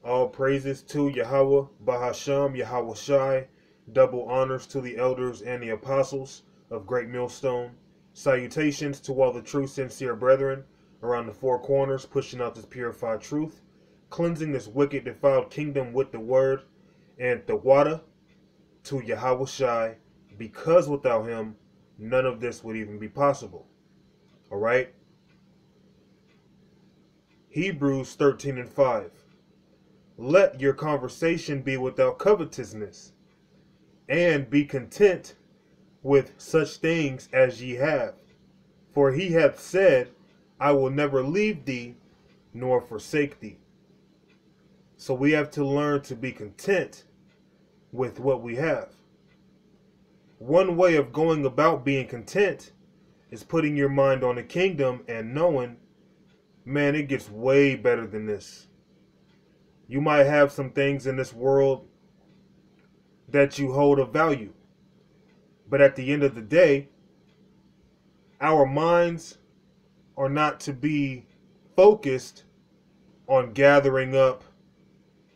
All praises to Yahweh, Bahasham, Yahweh Shai. Double honors to the elders and the apostles of Great Millstone. Salutations to all the true sincere brethren around the four corners, pushing out this purified truth, cleansing this wicked defiled kingdom with the word, and the water to Yahweh Shai, because without him, none of this would even be possible. All right? Hebrews 13:5. Let your conversation be without covetousness, and be content with such things as ye have. For he hath said, I will never leave thee nor forsake thee. So we have to learn to be content with what we have. One way of going about being content is putting your mind on the kingdom and knowing, man, it gets way better than this. You might have some things in this world that you hold of value. But at the end of the day, our minds are not to be focused on gathering up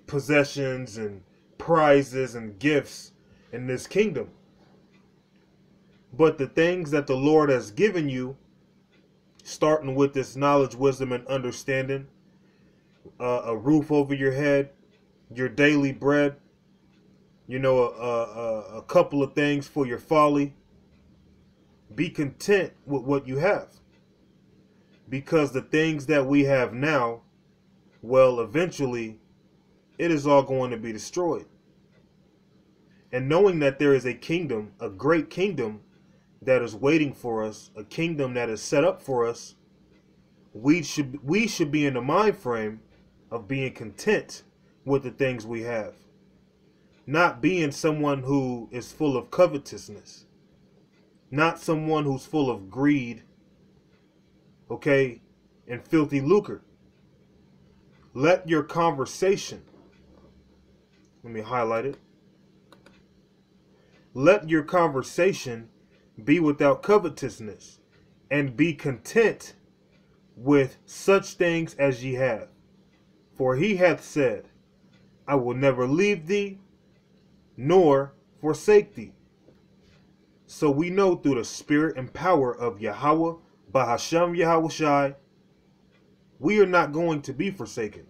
possessions and prizes and gifts in this kingdom. But the things that the Lord has given you, starting with this knowledge, wisdom, and understanding, a roof over your head, your daily bread, a couple of things for your folly. Be content with what you have. Because the things that we have now, well, eventually, it is all going to be destroyed. And knowing that there is a kingdom, a great kingdom, that is waiting for us, a kingdom that is set up for us, we should be in the mind frame of being content with the things we have. Not being someone who is full of covetousness. Not someone who's full of greed, okay, and filthy lucre. Let your conversation, let me highlight it. Let your conversation be without covetousness, and be content with such things as ye have. For he hath said, I will never leave thee, nor forsake thee. So we know through the spirit and power of Yahweh, Bahasham Yahweh Shai, we are not going to be forsaken.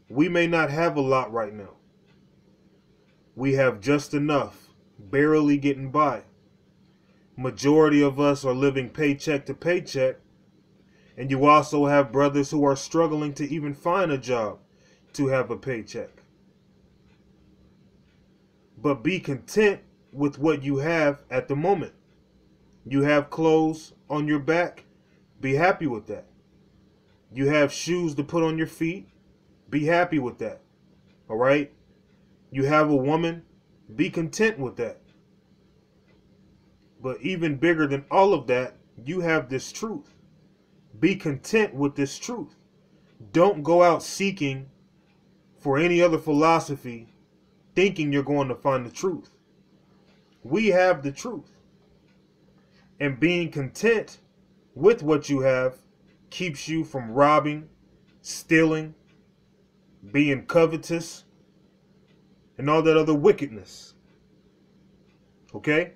We may not have a lot right now. We have just enough, barely getting by. Majority of us are living paycheck to paycheck. And you also have brothers who are struggling to even find a job to have a paycheck. But be content with what you have at the moment. You have clothes on your back, be happy with that. You have shoes to put on your feet, be happy with that. All right? You have a woman, be content with that. But even bigger than all of that, you have this truth. Be content with this truth. Don't go out seeking for any other philosophy, thinking you're going to find the truth. We have the truth. And being content with what you have keeps you from robbing, stealing, being covetous, and all that other wickedness. Okay?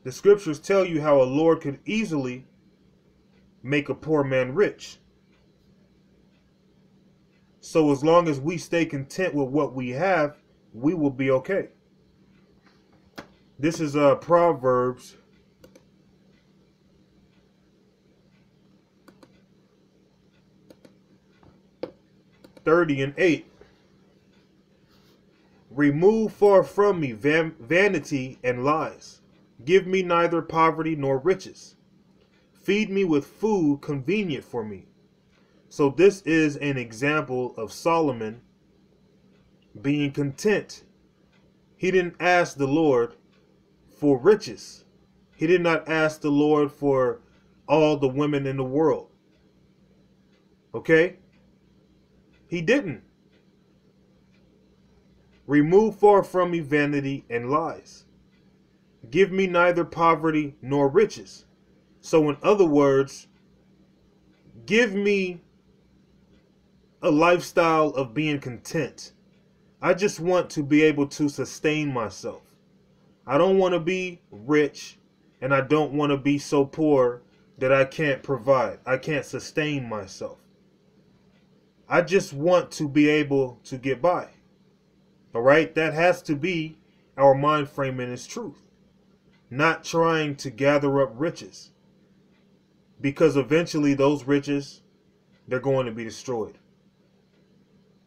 The scriptures tell you how a Lord could easily make a poor man rich. So as long as we stay content with what we have, we will be okay. This is Proverbs 30:8. Remove far from me vanity and lies. Give me neither poverty nor riches. Feed me with food convenient for me. So this is an example of Solomon being content. He didn't ask the Lord for riches. He did not ask the Lord for all the women in the world. Okay? He didn't. Remove far from me vanity and lies. Give me neither poverty nor riches. So in other words, give me a lifestyle of being content. I just want to be able to sustain myself. I don't want to be rich, and I don't want to be so poor that I can't provide. I can't sustain myself. I just want to be able to get by. All right? That has to be our mind frame in its truth. Not trying to gather up riches. Because eventually those riches, they're going to be destroyed.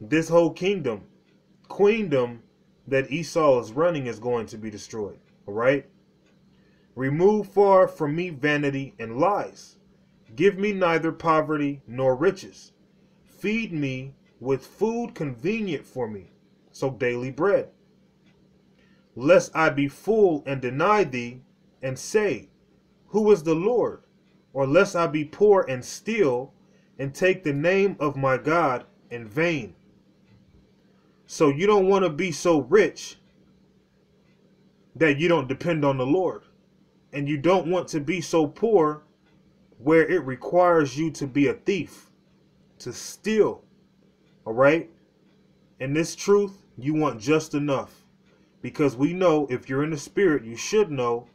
This whole queendom that Esau is running is going to be destroyed. All right? Remove far from me vanity and lies. Give me neither poverty nor riches. Feed me with food convenient for me, so daily bread. Lest I be full and deny thee, and say, who is the Lord? Or lest I be poor and steal, and take the name of my God in vain. So you don't want to be so rich that you don't depend on the Lord. And you don't want to be so poor where it requires you to be a thief, to steal. All right? In this truth, you want just enough. Because we know, if you're in the spirit, you should know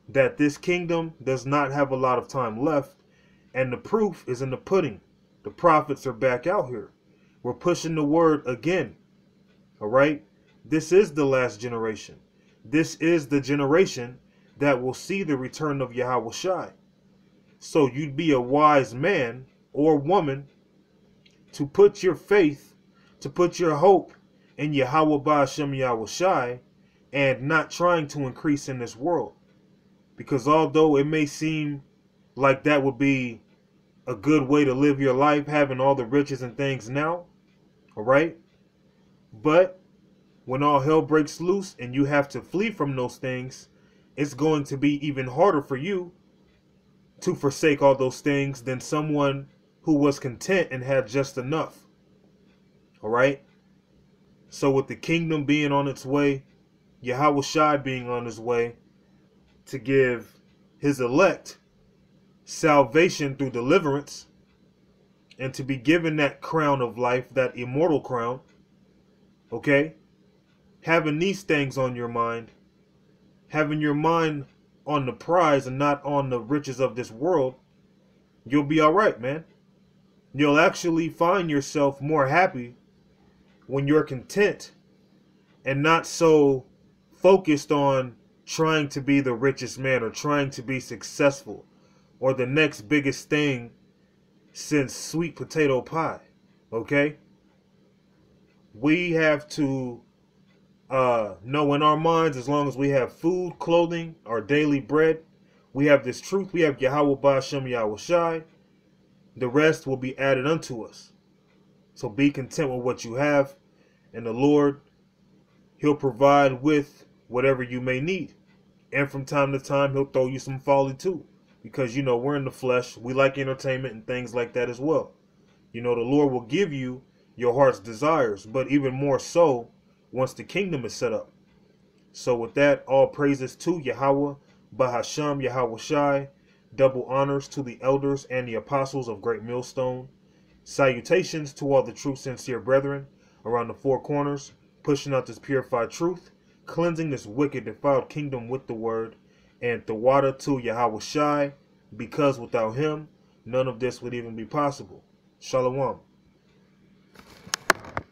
that this kingdom does not have a lot of time left. And the proof is in the pudding. The prophets are back out here. We're pushing the word again. All right? This is the last generation. This is the generation that will see the return of Yahweh Shai. So you'd be a wise man or woman to put your faith, to put your hope in Yahweh Ba'ashem Yahweh Shai, and not trying to increase in this world. Because although it may seem like that would be a good way to live your life, having all the riches and things now, all right? But when all hell breaks loose and you have to flee from those things, it's going to be even harder for you to forsake all those things than someone who was content and had just enough. All right? So with the kingdom being on its way, Yahweh Shai being on his way to give his elect salvation through deliverance, and to be given that crown of life, that immortal crown, okay? Having these things on your mind, having your mind on the prize and not on the riches of this world, you'll be all right, man. You'll actually find yourself more happy when you're content and not so focused on trying to be the richest man or trying to be successful or the next biggest thing since sweet potato pie, okay? We have to know in our minds, as long as we have food, clothing, our daily bread, we have this truth, we have Yahweh Ba'ashem Yahweh Shai, the rest will be added unto us. So be content with what you have, and the Lord, he'll provide with whatever you may need. And from time to time, he'll throw you some folly too. Because, you know, we're in the flesh. We like entertainment and things like that as well. You know, the Lord will give you your heart's desires, but even more so once the kingdom is set up. So with that, all praises to Yahweh, Bahasham, Yahweh Shai, double honors to the elders and the apostles of Great Millstone. Salutations to all the true sincere brethren around the four corners, pushing out this purified truth, cleansing this wicked defiled kingdom with the word, and Thawada to Yahweh Shai, because without him, none of this would even be possible. Shalom.